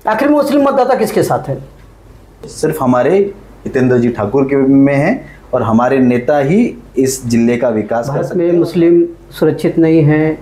आखिर मुस्लिम मतदाता किसके साथ है? सिर्फ हमारे हितेंद्र जी ठाकुर के में है और हमारे नेता ही इस जिले का विकास कर सकते हैं। में मुस्लिम सुरक्षित नहीं हैं,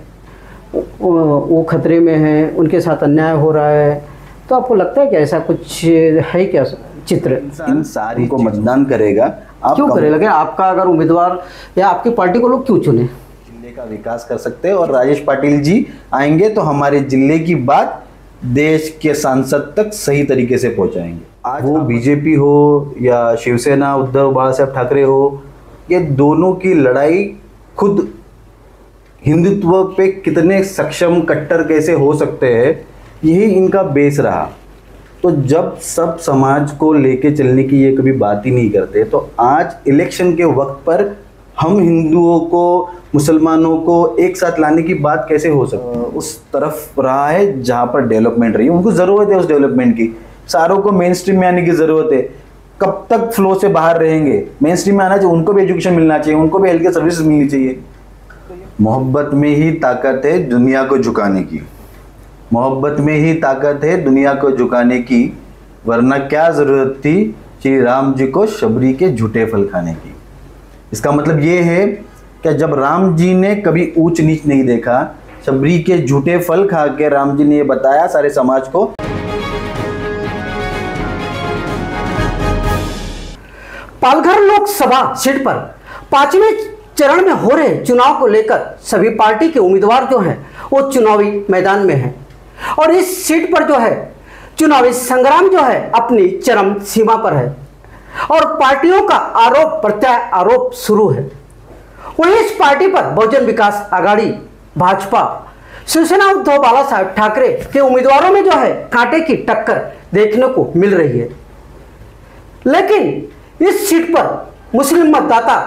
वो खतरे में हैं, उनके साथ अन्याय हो रहा है, तो आपको लगता है कि ऐसा कुछ है क्या चित्र? इन सारी को मतदान करेगा। आप क्यों करेगा? लेकिन आपका अगर उम्मीदवार या आपकी पार्टी को लोग क्यों चुने? जिले का विकास कर सकते हैं और राजेश पाटिल जी आएंगे तो हमारे जिले की बात देश के सांसद तक सही तरीके से पहुंचाएंगे। आज वो बीजेपी हो या शिवसेना उद्धव बाला साहब ठाकरे हो, ये दोनों की लड़ाई खुद हिंदुत्व पे कितने सक्षम कट्टर कैसे हो सकते हैं, यही इनका बेस रहा। तो जब सब समाज को लेके चलने की ये कभी बात ही नहीं करते, तो आज इलेक्शन के वक्त पर हम हिंदुओं को, मुसलमानों को एक साथ लाने की बात कैसे हो सकती है? उस तरफ रहा है जहाँ पर डेवलपमेंट रही है, उनको ज़रूरत है उस डेवलपमेंट की। सारों को मेन स्ट्रीम में आने की ज़रूरत है। कब तक फ्लो से बाहर रहेंगे? मेन स्ट्रीम में आना चाहिए, उनको भी एजुकेशन मिलना चाहिए, उनको भी हेल्थ केयर सर्विस मिलनी चाहिए। मोहब्बत में ही ताकत है दुनिया को झुकाने की, मोहब्बत में ही ताकत है दुनिया को झुकाने की, वरना क्या ज़रूरत थी श्री राम जी को शबरी के झूठे फल खाने की। इसका मतलब ये है कि जब राम जी ने कभी ऊंच नीच नहीं देखा, शबरी के झूठे फल खा के राम जी ने ये बताया सारे समाज को। पालघर लोकसभा सीट पर 5वें चरण में हो रहे चुनाव को लेकर सभी पार्टी के उम्मीदवार जो हैं वो चुनावी मैदान में हैं और इस सीट पर जो है चुनावी संग्राम जो है अपनी चरम सीमा पर है और पार्टियों का आरोप प्रत्यारोप शुरू है। वहीं इस पार्टी पर बहुजन विकास आघाड़ी, भाजपा, शिवसेना उद्धव बाला साहब ठाकरे के उम्मीदवारों में जो है कांटे की टक्कर देखने को मिल रही है। लेकिन इस सीट पर मुस्लिम मतदाता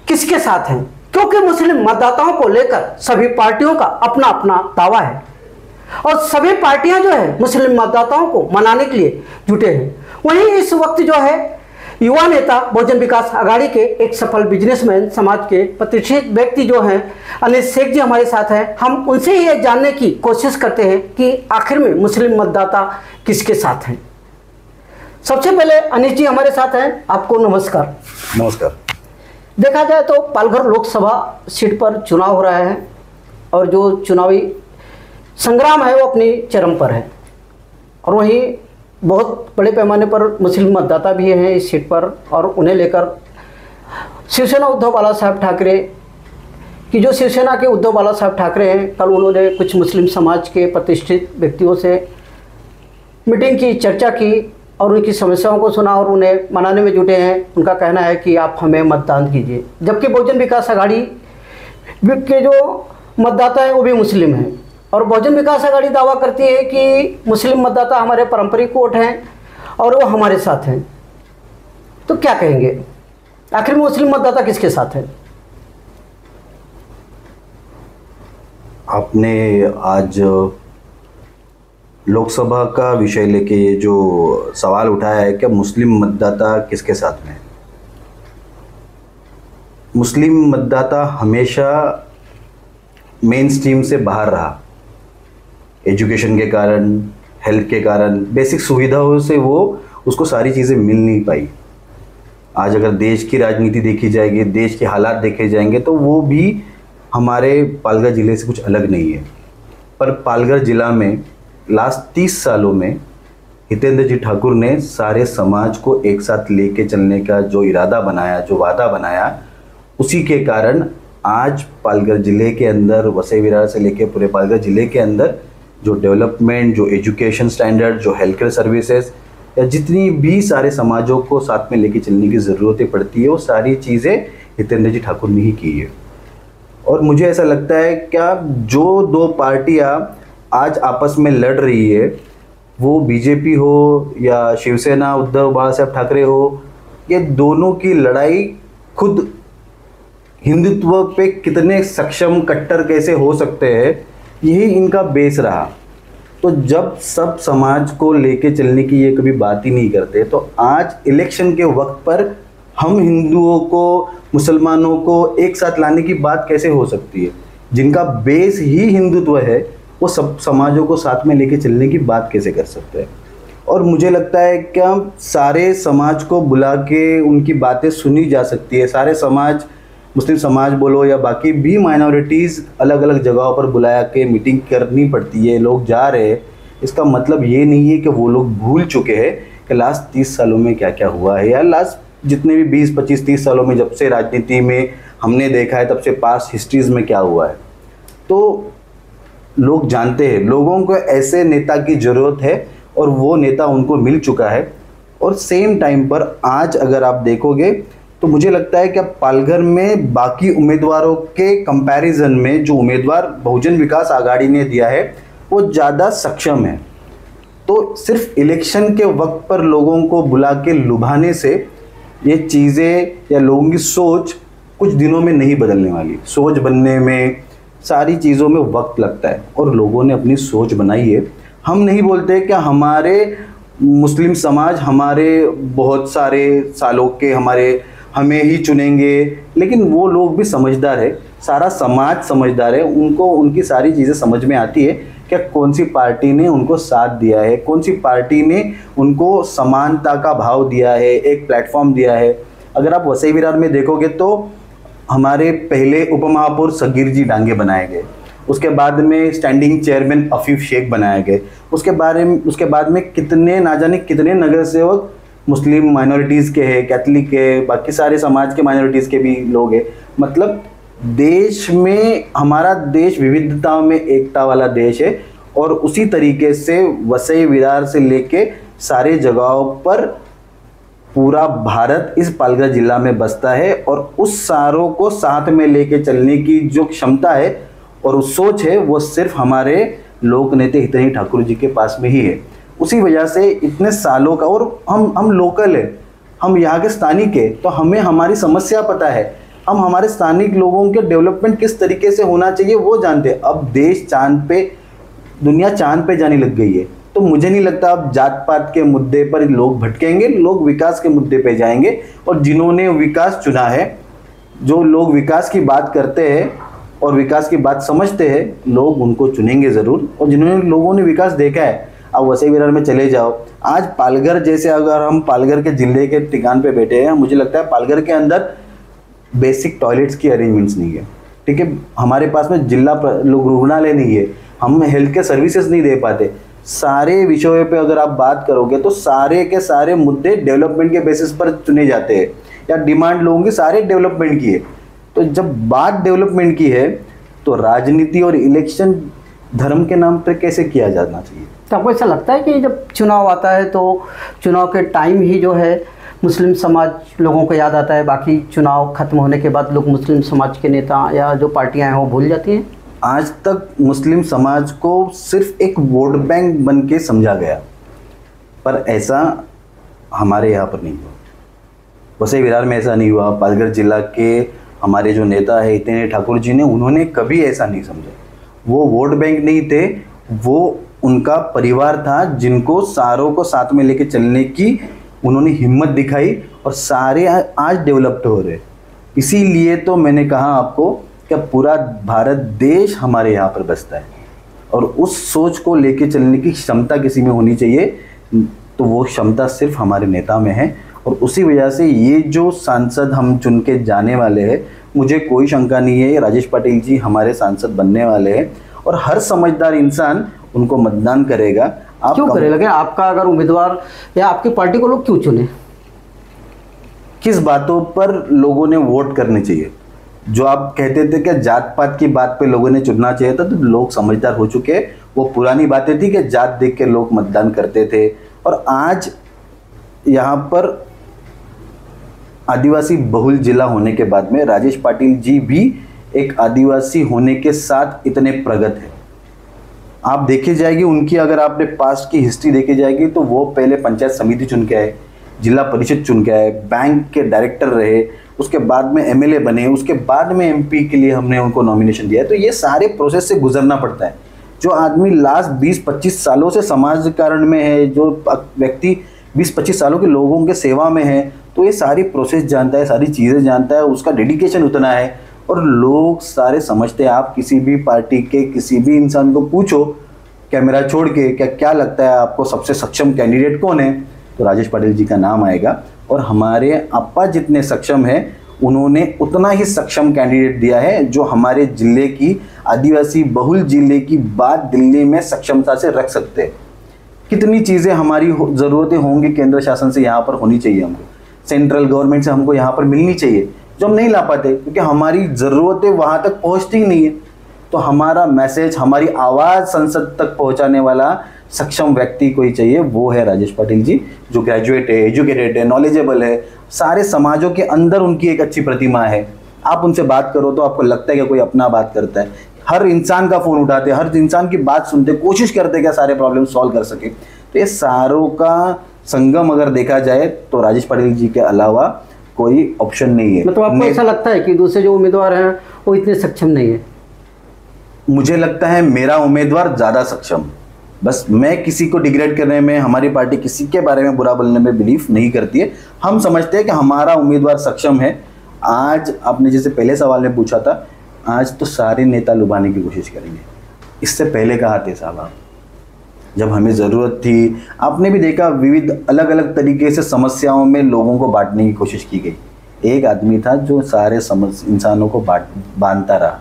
किसके साथ हैं? क्योंकि मुस्लिम मतदाताओं को लेकर सभी पार्टियों का अपना अपना दावा है और सभी पार्टियां जो है मुस्लिम मतदाताओं को मनाने के लिए जुटे हैं। वहीं इस वक्त जो है युवा नेता बहुजन विकास आघाड़ी के एक सफल बिजनेसमैन, समाज के प्रतिष्ठित व्यक्ति जो हैं अनिल शेख जी हमारे साथ हैं। हम उनसे ये जानने की कोशिश करते हैं कि आखिर में मुस्लिम मतदाता किसके साथ हैं। सबसे पहले अनिल जी हमारे साथ हैं, आपको नमस्कार। नमस्कार। देखा जाए तो पालघर लोकसभा सीट पर चुनाव हो रहा है और जो चुनावी संग्राम है वो अपनी चरम पर है और वहीं बहुत बड़े पैमाने पर मुस्लिम मतदाता भी हैं इस सीट पर और उन्हें लेकर शिवसेना उद्धव बाला साहब ठाकरे की जो शिवसेना के उद्धव बाला साहब ठाकरे हैं, कल उन्होंने कुछ मुस्लिम समाज के प्रतिष्ठित व्यक्तियों से मीटिंग की, चर्चा की और उनकी समस्याओं को सुना और उन्हें मनाने में जुटे हैं। उनका कहना है कि आप हमें मतदान कीजिए, जबकि बहुजन विकास आघाड़ी के जो मतदाता हैं वो भी मुस्लिम हैं और बहुजन विकास आघाड़ी दावा करती है कि मुस्लिम मतदाता हमारे पारंपरिक वोट हैं और वो हमारे साथ हैं। तो क्या कहेंगे, आखिर में मुस्लिम मतदाता किसके साथ है? आपने आज लोकसभा का विषय लेके ये जो सवाल उठाया है कि मुस्लिम मतदाता किसके साथ में है। मुस्लिम मतदाता हमेशा मेन स्ट्रीम से बाहर रहा, एजुकेशन के कारण, हेल्थ के कारण, बेसिक सुविधाओं से वो उसको सारी चीज़ें मिल नहीं पाई। आज अगर देश की राजनीति देखी जाएगी, देश के हालात देखे जाएंगे तो वो भी हमारे पालघर ज़िले से कुछ अलग नहीं है। पर पालघर ज़िला में लास्ट 30 सालों में हितेंद्र जी ठाकुर ने सारे समाज को एक साथ लेके चलने का जो इरादा बनाया, जो वादा बनाया, उसी के कारण आज पालघर ज़िले के अंदर, वसई विरार से लेके पूरे पालघर ज़िले के अंदर जो डेवलपमेंट, जो एजुकेशन स्टैंडर्ड, जो हेल्थ केयर सर्विसेज या जितनी भी सारे समाजों को साथ में लेके चलने की ज़रूरतें पड़ती है, वो सारी चीज़ें हितेंद्र जी ठाकुर ने ही की है। और मुझे ऐसा लगता है क्या जो दो पार्टियां आज आपस में लड़ रही है, वो बीजेपी हो या शिवसेना उद्धव बाला साहब ठाकरे हो, ये दोनों की लड़ाई खुद हिंदुत्व पे कितने सक्षम कट्टर कैसे हो सकते हैं, यही इनका बेस रहा। तो जब सब समाज को लेके चलने की ये कभी बात ही नहीं करते, तो आज इलेक्शन के वक्त पर हम हिंदुओं को, मुसलमानों को एक साथ लाने की बात कैसे हो सकती है? जिनका बेस ही हिंदुत्व है, वो सब समाजों को साथ में लेके चलने की बात कैसे कर सकते हैं? और मुझे लगता है क्या सारे समाज को बुला के उनकी बातें सुनी जा सकती है। सारे समाज, मुस्लिम समाज बोलो या बाकी भी माइनॉरिटीज़, अलग अलग जगहों पर बुलाया के मीटिंग करनी पड़ती है। लोग जा रहे हैं, इसका मतलब ये नहीं है कि वो लोग भूल चुके हैं कि लास्ट 30 सालों में क्या क्या हुआ है, या लास्ट जितने भी 20, 25, 30 सालों में जब से राजनीति में हमने देखा है, तब से पास्ट हिस्ट्रीज़ में क्या हुआ है। तो लोग जानते हैं, लोगों को ऐसे नेता की ज़रूरत है और वो नेता उनको मिल चुका है। और सेम टाइम पर आज अगर आप देखोगे तो मुझे लगता है कि पालघर में बाकी उम्मीदवारों के कंपैरिजन में जो उम्मीदवार बहुजन विकास आघाड़ी ने दिया है वो ज़्यादा सक्षम है। तो सिर्फ इलेक्शन के वक्त पर लोगों को बुला के लुभाने से ये चीज़ें या लोगों की सोच कुछ दिनों में नहीं बदलने वाली। सोच बनने में, सारी चीज़ों में वक्त लगता है और लोगों ने अपनी सोच बनाई है। हम नहीं बोलते कि हमारे मुस्लिम समाज हमारे बहुत सारे सालों के हमें ही चुनेंगे, लेकिन वो लोग भी समझदार है, सारा समाज समझदार है। उनको उनकी सारी चीज़ें समझ में आती है कि कौन सी पार्टी ने उनको साथ दिया है, कौन सी पार्टी ने उनको समानता का भाव दिया है, एक प्लेटफॉर्म दिया है। अगर आप वसई विरार में देखोगे तो हमारे पहले उपमहापौर सगीर जी डांगे बनाए गए, उसके बाद में स्टैंडिंग चेयरमैन अफीफ शेख बनाए गए, उसके बाद में कितने ना जाने कितने नगर सेवक मुस्लिम माइनॉरिटीज़ के हैं, कैथलिक है, बाकी सारे समाज के माइनॉरिटीज़ के भी लोग हैं। मतलब देश में, हमारा देश विविधताओं में एकता वाला देश है और उसी तरीके से वसई विरार से लेके सारे जगहों पर पूरा भारत इस पालघर जिला में बसता है। और उस सारों को साथ में लेके चलने की जो क्षमता है और उस सोच है वो सिर्फ हमारे लोक नेता हितैषी ठाकुर जी के पास में ही है। उसी वजह से इतने सालों का, और हम लोकल है, हम यहाँ के स्थानिक है, तो हमें हमारी समस्या पता है, हम हमारे स्थानिक लोगों के डेवलपमेंट किस तरीके से होना चाहिए वो जानते हैं। अब देश चांद पे, दुनिया चांद पे जाने लग गई है, तो मुझे नहीं लगता अब जात पात के मुद्दे पर लोग भटकेंगे, लोग विकास के मुद्दे पे जाएंगे। और जिन्होंने विकास चुना है, जो लोग विकास की बात करते हैं और विकास की बात समझते हैं, लोग उनको चुनेंगे ज़रूर। और जिन्होंने लोगों ने विकास देखा है, अब वसई विरार में चले जाओ, आज पालघर जैसे, अगर हम पालघर के जिले के ठिकान पे बैठे हैं, मुझे लगता है पालघर के अंदर बेसिक टॉयलेट्स की अरेंजमेंट्स नहीं है, ठीक है। हमारे पास में जिला रुग्णालय नहीं है, हम हेल्थ के सर्विसेज नहीं दे पाते। सारे विषयों पे अगर आप बात करोगे तो सारे के सारे मुद्दे डेवलपमेंट के बेसिस पर चुने जाते हैं, या डिमांड लोगों की सारे डेवलपमेंट की है। तो जब बात डेवलपमेंट की है तो राजनीति और इलेक्शन धर्म के नाम पर कैसे किया जाना चाहिए? तो आपको ऐसा लगता है कि जब चुनाव आता है तो चुनाव के टाइम ही जो है मुस्लिम समाज लोगों को याद आता है, बाकी चुनाव खत्म होने के बाद लोग मुस्लिम समाज के नेता या जो पार्टियां हैं वो भूल जाती हैं? आज तक मुस्लिम समाज को सिर्फ एक वोट बैंक बन के समझा गया, पर ऐसा हमारे यहाँ पर नहीं हुआ। वसई विरार में ऐसा नहीं हुआ। पालघर जिला के हमारे जो नेता है हितैषी ठाकुर जी ने, उन्होंने कभी ऐसा नहीं समझा। वो वोट बैंक नहीं थे, वो उनका परिवार था जिनको सारों को साथ में लेके चलने की उन्होंने हिम्मत दिखाई, और सारे आज डेवलप्ड हो रहे। इसीलिए तो मैंने कहा आपको कि पूरा भारत देश हमारे यहाँ पर बसता है, और उस सोच को लेके चलने की क्षमता किसी में होनी चाहिए, तो वो क्षमता सिर्फ हमारे नेता में है। और उसी वजह से ये जो सांसद हम चुन के जाने वाले हैं, मुझे कोई शंका नहीं है राजेश पाटिल जी हमारे सांसद बनने वाले हैं, और हर समझदार इंसान उनको मतदान करेगा। आप क्यों करेगा? लेकिन आपका अगर उम्मीदवार या आपकी पार्टी को लोग क्यों चुने? किस बातों पर लोगों ने वोट करने चाहिए? जो आप कहते थे कि जात पात की बात पे लोगों ने चुनना चाहिए था, तो लोग समझदार हो चुके हैं। वो पुरानी बातें थी कि जात देख के लोग मतदान करते थे, और आज यहाँ पर आदिवासी बहुल जिला होने के बाद में राजेश पाटिल जी भी एक आदिवासी होने के साथ इतने प्रगत है। आप देखी जाएगी उनकी, अगर आपने पास्ट की हिस्ट्री देखी जाएगी तो वो पहले पंचायत समिति चुन के आए, जिला परिषद चुन के आए, बैंक के डायरेक्टर रहे, उसके बाद में एमएलए बने, उसके बाद में एमपी के लिए हमने उनको नॉमिनेशन दिया है। तो ये सारे प्रोसेस से गुजरना पड़ता है। जो आदमी लास्ट 20-25 सालों से समाज कारण में है, जो व्यक्ति 20-25 सालों के लोगों के सेवा में है, तो ये सारी प्रोसेस जानता है, सारी चीज़ें जानता है, उसका डेडिकेशन उतना है, और लोग सारे समझते हैं। आप किसी भी पार्टी के किसी भी इंसान को पूछो कैमरा छोड़ के क्या क्या लगता है आपको सबसे सक्षम कैंडिडेट कौन है, तो राजेश पाटिल जी का नाम आएगा। और हमारे अप्पा जितने सक्षम हैं उन्होंने उतना ही सक्षम कैंडिडेट दिया है जो हमारे जिले की, आदिवासी बहुल जिले की बात दिल्ली में सक्षमता से रख सकते हैं। कितनी चीज़ें हमारी ज़रूरतें होंगी केंद्र शासन से यहाँ पर होनी चाहिए, हमको सेंट्रल गवर्नमेंट से हमको यहाँ पर मिलनी चाहिए, जो हम नहीं ला पाते क्योंकि हमारी ज़रूरतें वहाँ तक पहुँचती ही नहीं है। तो हमारा मैसेज, हमारी आवाज़ संसद तक पहुँचाने वाला सक्षम व्यक्ति कोई चाहिए, वो है राजेश पाटिल जी, जो ग्रेजुएट है, एजुकेटेड है, नॉलेजेबल है, सारे समाजों के अंदर उनकी एक अच्छी प्रतिमा है। आप उनसे बात करो तो आपको लगता है कि कोई अपना बात करता है, हर इंसान का फ़ोन उठाते, हर इंसान की बात सुनते, कोशिश करते क्या सारे प्रॉब्लम सॉल्व कर सके। तो ये सारों का संगम अगर देखा जाए तो राजेश पाटिल जी के अलावा कोई ऑप्शन नहीं है। मतलब आपको ऐसा लगता है कि दूसरे जो उम्मीदवार हैं वो इतने सक्षम नहीं है? मुझे लगता है मेरा उम्मीदवार ज़्यादा सक्षम। बस मैं किसी को डिग्रेड करने में, हमारी पार्टी किसी के बारे में बुरा बोलने में बिलीव नहीं करती है। हम समझते हैं कि हमारा उम्मीदवार सक्षम है। आज आपने जैसे पहले सवाल में पूछा था, आज तो सारे नेता लुभाने की कोशिश करेंगे। इससे पहले कहा थे साहब आप, जब हमें ज़रूरत थी, आपने भी देखा विविध अलग अलग तरीके से समस्याओं में लोगों को बांटने की कोशिश की गई। एक आदमी था जो सारे इंसानों को बांधता रहा,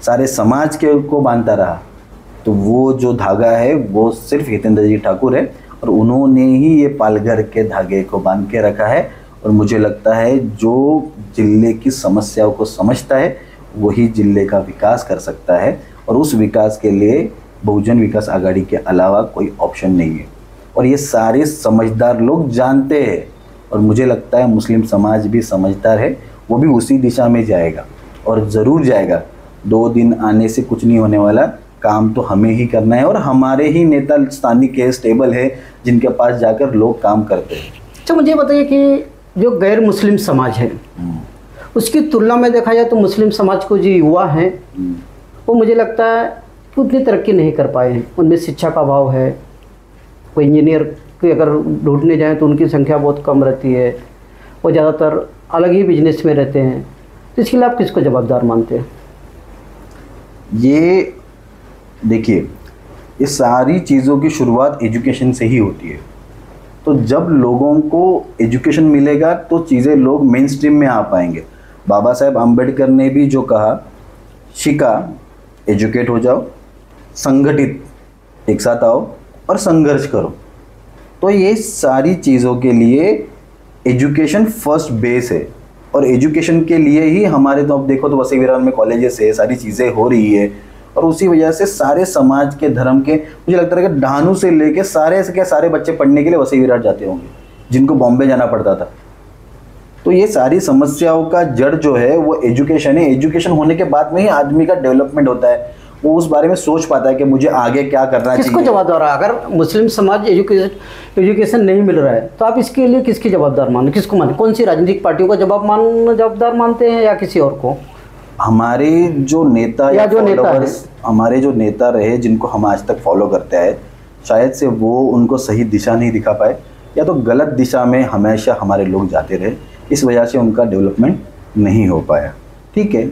सारे समाज के को बांधता रहा। तो वो जो धागा है वो सिर्फ हितेंद्र जी ठाकुर है और उन्होंने ही ये पालघर के धागे को बांध के रखा है। और मुझे लगता है जो जिले की समस्याओं को समझता है वही जिले का विकास कर सकता है, और उस विकास के लिए बहुजन विकास आघाड़ी के अलावा कोई ऑप्शन नहीं है। और ये सारे समझदार लोग जानते हैं, और मुझे लगता है मुस्लिम समाज भी समझदार है, वो भी उसी दिशा में जाएगा और ज़रूर जाएगा। 2 दिन आने से कुछ नहीं होने वाला, काम तो हमें ही करना है, और हमारे ही नेता स्थानिक है, स्टेबल है, जिनके पास जाकर लोग काम करते हैं। अच्छा, मुझे बताइए कि जो गैर मुस्लिम समाज है उसकी तुलना में देखा जाए तो मुस्लिम समाज को जो युवा हैं वो मुझे लगता है कि उतनी तरक्की नहीं कर पाए हैं। उनमें शिक्षा का अभाव है, कोई इंजीनियर की अगर ढूंढने जाएं तो उनकी संख्या बहुत कम रहती है, वो ज़्यादातर अलग ही बिजनेस में रहते हैं। तो इसके लिए आप किसको जवाबदार मानते हैं? ये देखिए, ये सारी चीज़ों की शुरुआत एजुकेशन से ही होती है। तो जब लोगों को एजुकेशन मिलेगा तो चीज़ें लोग मेन स्ट्रीम में आ पाएंगे। बाबा साहेब अम्बेडकर ने भी जो कहा, शिका, एजुकेट हो जाओ, संगठित एक साथ आओ और संघर्ष करो। तो ये सारी चीज़ों के लिए एजुकेशन फर्स्ट बेस है, और एजुकेशन के लिए ही हमारे, तो अब देखो तो वसई विरार में कॉलेजेस है, सारी चीज़ें हो रही है, और उसी वजह से सारे समाज के, धर्म के, मुझे लगता है कि ढानू से लेके सारे बच्चे पढ़ने के लिए वसई विरार जाते होंगे, जिनको बॉम्बे जाना पड़ता था। तो ये सारी समस्याओं का जड़ जो है वो एजुकेशन है। एजुकेशन होने के बाद में ही आदमी का डेवलपमेंट होता है, वो उस बारे में सोच पाता है कि मुझे आगे क्या करना चाहिए। किसको जवाबदार है? अगर मुस्लिम समाज एजुकेशन नहीं मिल रहा है तो आप इसके लिए किसकी जवाबदार माने, किसको माने? कौन सी राजनीतिक पार्टियों का जवाबदार मानते हैं या किसी और को? हमारे जो नेता या जो नेता है, हमारे जो नेता रहे जिनको हम आज तक फॉलो करते आए, शायद से वो उनको सही दिशा नहीं दिखा पाए, या तो गलत दिशा में हमेशा हमारे लोग जाते रहे, इस वजह से उनका डेवलपमेंट नहीं हो पाया। ठीक है,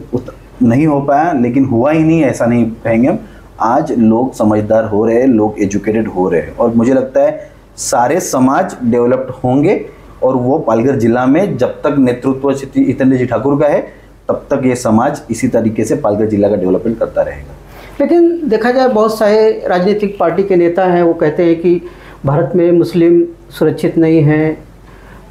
नहीं हो पाया, लेकिन हुआ ही नहीं ऐसा नहीं कहेंगे हम। आज लोग समझदार हो रहे हैं, लोग एजुकेटेड हो रहे हैं, और मुझे लगता है सारे समाज डेवलप्ड होंगे। और वो पालघर जिला में जब तक नेतृत्व हितेंद्र जी ठाकुर का है तब तक ये समाज इसी तरीके से पालघर जिला का डेवलपमेंट करता रहेगा। लेकिन देखा जाए बहुत सारे राजनीतिक पार्टी के नेता हैं, वो कहते हैं कि भारत में मुस्लिम सुरक्षित नहीं हैं,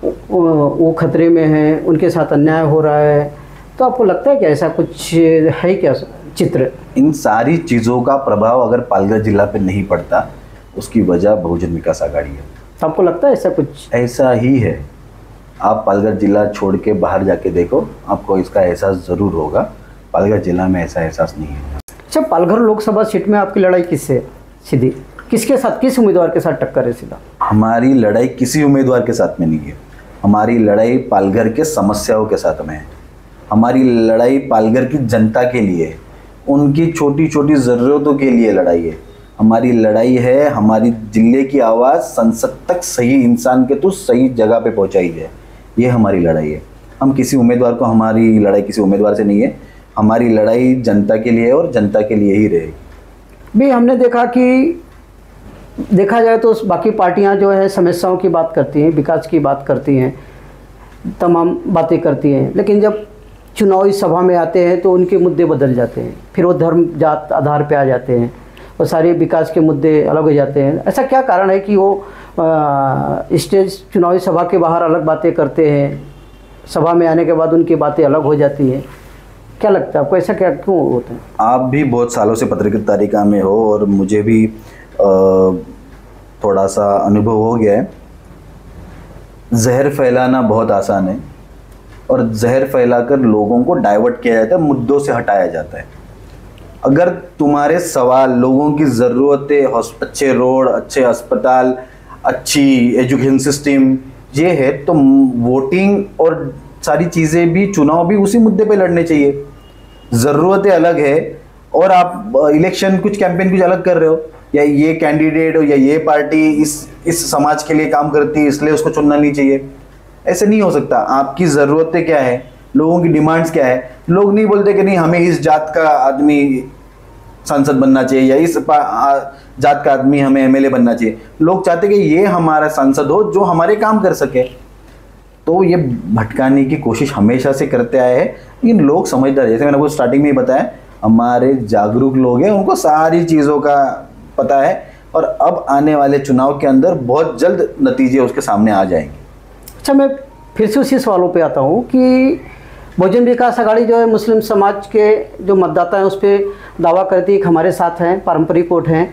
वो खतरे में हैं, उनके साथ अन्याय हो रहा है। तो आपको लगता है कि ऐसा कुछ है क्या चित्र? इन सारी चीज़ों का प्रभाव अगर पालघर जिला पे नहीं पड़ता, उसकी वजह बहुजन विकास आघाड़ी है। तो आपको लगता है ऐसा कुछ? ऐसा ही है। आप पालघर जिला छोड़ के बाहर जाके देखो, आपको इसका एहसास ज़रूर होगा। पालघर जिला में ऐसा एहसास नहीं है। अच्छा, पालघर लोकसभा सीट में आपकी लड़ाई किससे सीधी, किसके साथ, किस उम्मीदवार के साथ टक्कर है सीधा? हमारी लड़ाई किसी उम्मीदवार के साथ में नहीं है। हमारी लड़ाई पालघर के समस्याओं के साथ में है। हमारी लड़ाई पालघर की जनता के लिए है, उनकी छोटी छोटी ज़रूरतों के लिए लड़ाई है। हमारी लड़ाई है हमारी जिले की आवाज़ संसद तक सही इंसान के तो सही जगह पे पहुंचाई जाए, ये हमारी लड़ाई है। हम किसी उम्मीदवार को, हमारी लड़ाई किसी उम्मीदवार से नहीं है, हमारी लड़ाई जनता के लिए है और जनता के लिए ही रहेगी। भी हमने देखा कि देखा जाए तो बाकी पार्टियां जो है समस्याओं की बात करती हैं, विकास की बात करती हैं, तमाम बातें करती हैं, लेकिन जब चुनावी सभा में आते हैं तो उनके मुद्दे बदल जाते हैं, फिर वो धर्म जात आधार पे आ जाते हैं और सारे विकास के मुद्दे अलग हो जाते हैं। ऐसा क्या कारण है कि वो स्टेज चुनावी सभा के बाहर अलग बातें करते हैं, सभा में आने के बाद उनकी बातें अलग हो जाती हैं? क्या लगता है आपको, ऐसा क्या क्यों होता है? आप भी बहुत सालों से पत्रकारिता में हो और मुझे भी थोड़ा सा अनुभव हो गया है। जहर फैलाना बहुत आसान है और जहर फैलाकर लोगों को डाइवर्ट किया जाता है, मुद्दों से हटाया जाता है। अगर तुम्हारे सवाल लोगों की ज़रूरतें, अच्छे रोड, अच्छे अस्पताल, अच्छी एजुकेशन सिस्टम ये है, तो वोटिंग और सारी चीज़ें भी, चुनाव भी उसी मुद्दे पे लड़ने चाहिए। ज़रूरतें अलग है और आप इलेक्शन कुछ कैंपेन कुछ अलग कर रहे हो, या ये कैंडिडेट हो या ये पार्टी इस समाज के लिए काम करती है इसलिए उसको चुनना नहीं चाहिए, ऐसे नहीं हो सकता। आपकी ज़रूरतें क्या है, लोगों की डिमांड्स क्या है। लोग नहीं बोलते कि नहीं हमें इस जात का आदमी सांसद बनना चाहिए या इस जात का आदमी हमें एमएलए बनना चाहिए। लोग चाहते कि ये हमारा सांसद हो जो हमारे काम कर सके। तो ये भटकाने की कोशिश हमेशा से करते आए हैं, लेकिन लोग समझदार, जैसे मैंने आपको स्टार्टिंग में ही बताया, हमारे जागरूक लोग हैं, उनको सारी चीज़ों का पता है और अब आने वाले चुनाव के अंदर बहुत जल्द नतीजे उसके सामने आ जाएंगे। अच्छा, मैं फिर से उसी सवालों पे आता हूँ कि बहुजन विकास आघाड़ी जो है मुस्लिम समाज के जो मतदाता हैं उस पर दावा करती है कि हमारे साथ हैं, पारंपरिक वोट हैं।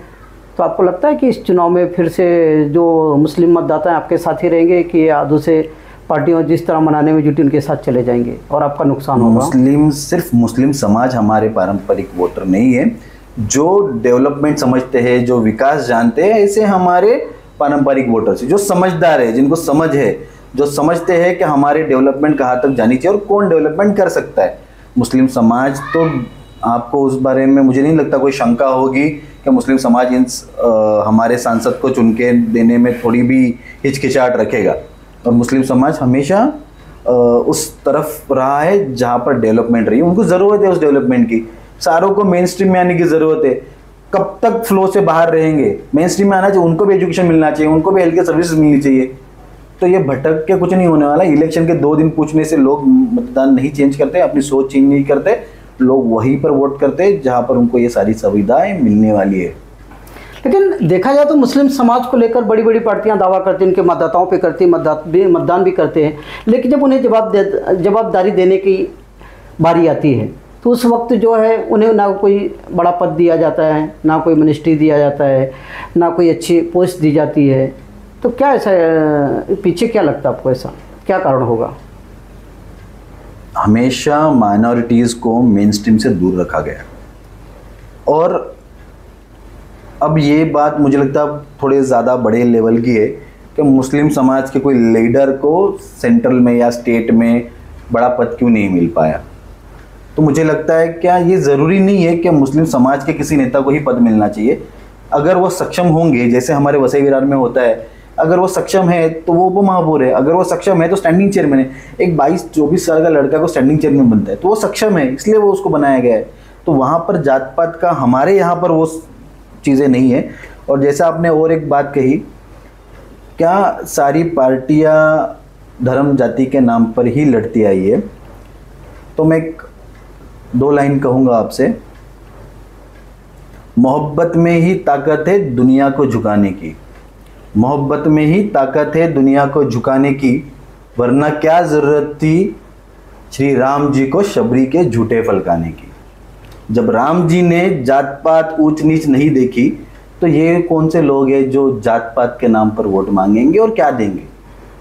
तो आपको लगता है कि इस चुनाव में फिर से जो मुस्लिम मतदाता हैं आपके साथ ही रहेंगे कि या दूसरे पार्टियों जिस तरह मनाने में जुटी उनके साथ चले जाएंगे और आपका नुकसान होगा? सिर्फ मुस्लिम समाज हमारे पारंपरिक वोटर नहीं है। जो डेवलपमेंट समझते हैं, जो विकास जानते हैं, ऐसे हमारे पारंपरिक वोटर्स, जो समझदार है, जिनको समझ है, जो समझते हैं कि हमारे डेवलपमेंट कहाँ तक जानी चाहिए और कौन डेवलपमेंट कर सकता है। मुस्लिम समाज तो, आपको उस बारे में मुझे नहीं लगता कोई शंका होगी कि मुस्लिम समाज हमारे सांसद को चुन के देने में थोड़ी भी हिचकिचाहट रखेगा। और मुस्लिम समाज हमेशा उस तरफ रहा है जहाँ पर डेवलपमेंट रही है। उनको ज़रूरत है उस डेवलपमेंट की। सारों को मेन स्ट्रीम में आने की ज़रूरत है। कब तक फ्लो से बाहर रहेंगे? मेन स्ट्रीम में आना चाहिए, उनको भी एजुकेशन मिलना चाहिए, उनको भी हेल्थ केयर सर्विसेज मिलनी चाहिए। तो ये भटक के कुछ नहीं होने वाला। इलेक्शन के 2 दिन पूछने से लोग मतदान नहीं चेंज करते, अपनी सोच चेंज नहीं करते। लोग वहीं पर वोट करते जहाँ पर उनको ये सारी सुविधाएं मिलने वाली है। लेकिन देखा जाए तो मुस्लिम समाज को लेकर बड़ी बड़ी पार्टियां दावा करती हैं, उनके मतदाताओं पे करती हैं, मतदान भी करते हैं, लेकिन जब उन्हें जवाबदारी देने की बारी आती है तो उस वक्त जो है उन्हें ना कोई बड़ा पद दिया जाता है, ना कोई मिनिस्ट्री दिया जाता है, ना कोई अच्छी पोस्ट दी जाती है। तो क्या ऐसा पीछे क्या लगता है आपको, ऐसा क्या कारण होगा? हमेशा माइनॉरिटीज़ को मेन स्ट्रीम से दूर रखा गया और अब ये बात मुझे लगता है थोड़े ज़्यादा बड़े लेवल की है कि मुस्लिम समाज के कोई लीडर को सेंट्रल में या स्टेट में बड़ा पद क्यों नहीं मिल पाया। तो मुझे लगता है क्या ये ज़रूरी नहीं है कि मुस्लिम समाज के किसी नेता को ही पद मिलना चाहिए। अगर वो सक्षम होंगे, जैसे हमारे वसई विरार में होता है, अगर वो सक्षम है तो वो उपमहापौर है, अगर वो सक्षम है तो स्टैंडिंग चेयरमैन है। एक 22-24 साल का लड़का को स्टैंडिंग चेयरमैन बनता है तो वो सक्षम है, इसलिए वो उसको बनाया गया है। तो वहाँ पर जात पात का, हमारे यहाँ पर वो चीज़ें नहीं है। और जैसा आपने और एक बात कही, क्या सारी पार्टियाँ धर्म जाति के नाम पर ही लड़ती आई है? तो मैं 2 लाइन कहूँगा आपसे। मोहब्बत में ही ताकत है दुनिया को झुकाने की, मोहब्बत में ही ताकत है दुनिया को झुकाने की, वरना क्या ज़रूरत थी श्री राम जी को शबरी के झूठे फलकाने की। जब राम जी ने जात पात ऊंच नीच नहीं देखी तो ये कौन से लोग हैं जो जात पात के नाम पर वोट मांगेंगे और क्या देंगे।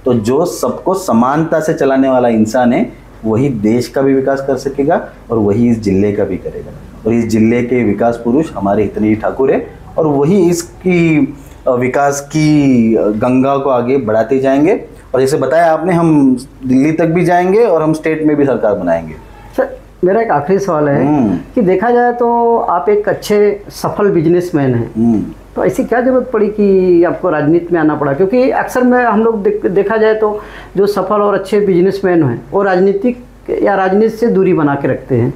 तो जो सबको समानता से चलाने वाला इंसान है वही देश का भी विकास कर सकेगा और वही इस जिले का भी करेगा। और इस जिले के विकास पुरुष हमारे हितनी ठाकुर है और वही इसकी विकास की गंगा को आगे बढ़ाते जाएंगे। और जैसे बताया आपने, हम दिल्ली तक भी जाएंगे और हम स्टेट में भी सरकार बनाएंगे। सर, मेरा एक आखिरी सवाल है कि देखा जाए तो आप एक अच्छे सफल बिजनेसमैन हैं, तो ऐसी क्या ज़रूरत पड़ी कि आपको राजनीति में आना पड़ा? क्योंकि अक्सर में हम लोग देखा जाए तो जो सफल और अच्छे बिजनेसमैन हैं वो राजनीतिक या राजनीति से दूरी बना के रखते हैं।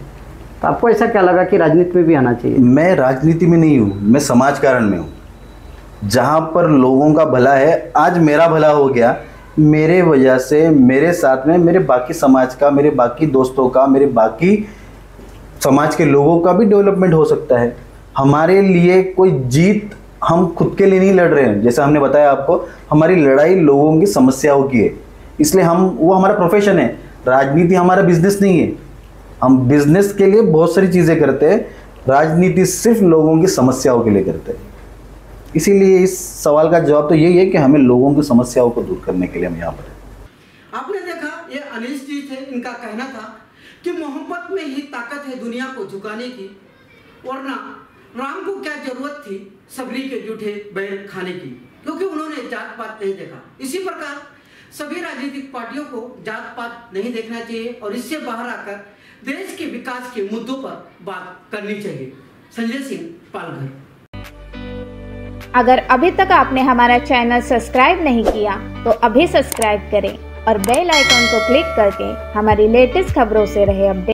तो आपको ऐसा क्या लगा कि राजनीति में भी आना चाहिए? मैं राजनीति में नहीं हूँ, मैं समाज कारण में हूँ। जहाँ पर लोगों का भला है, आज मेरा भला हो गया, मेरे वजह से मेरे साथ में मेरे बाकी समाज का, मेरे बाकी दोस्तों का, मेरे बाकी समाज के लोगों का भी डेवलपमेंट हो सकता है। हमारे लिए कोई जीत हम खुद के लिए नहीं लड़ रहे हैं, जैसा हमने बताया आपको, हमारी लड़ाई लोगों की समस्याओं की है, इसलिए वो हमारा प्रोफेशन है। राजनीति हमारा बिजनेस नहीं है, हम बिजनेस के लिए बहुत सारी चीज़ें करते हैं, राजनीति सिर्फ लोगों की समस्याओं के लिए करते हैं। इसीलिए इस सवाल का जवाब तो यही है कि हमें लोगों की समस्याओं को दूर करने के लिए हम यहाँ पर हैं। आपने देखा, ये अनिश जी थे, इनका कहना था कि मोहब्बत में ही ताकत है दुनिया को झुकाने की, वरना राम को क्या जरूरत थी सबरी के जूठे बैल खाने की, क्योंकि उन्होंने जात पात नहीं देखा। इसी प्रकार सभी राजनीतिक पार्टियों को जात पात नहीं देखना चाहिए और इससे बाहर आकर देश के विकास के मुद्दों पर बात करनी चाहिए। संजय सिंह, पालघर। अगर अभी तक आपने हमारा चैनल सब्सक्राइब नहीं किया तो अभी सब्सक्राइब करें और बेल आइकन को क्लिक करके हमारी लेटेस्ट खबरों से रहे अपडेट।